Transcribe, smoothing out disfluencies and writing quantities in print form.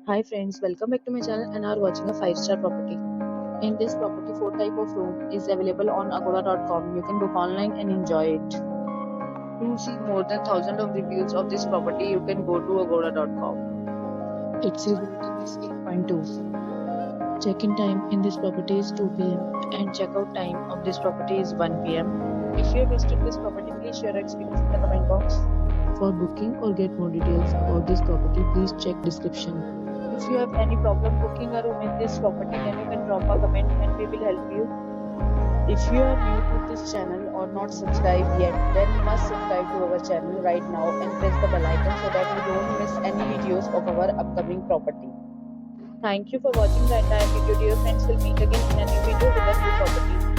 Hi friends, welcome back to my channel and are watching a 5-star property. In this property, 4 type of room is available on agoda.com. You can book online and enjoy it. To see more than 1000 of reviews of this property, you can go to agoda.com. Its review rating is 8.2. Check-in time in this property is 2 p.m. and check-out time of this property is 1 p.m. If you have visited this property, please share your experience in the comment box. For booking or get more details about this property, please check description. If you have any problem booking a room in this property, then you can drop a comment and we will help you. If you are new to this channel or not subscribed yet, then you must subscribe to our channel right now and press the bell icon so that you don't miss any videos of our upcoming property. Thank you for watching the entire video. Dear friends, will meet again in a new video with a new property.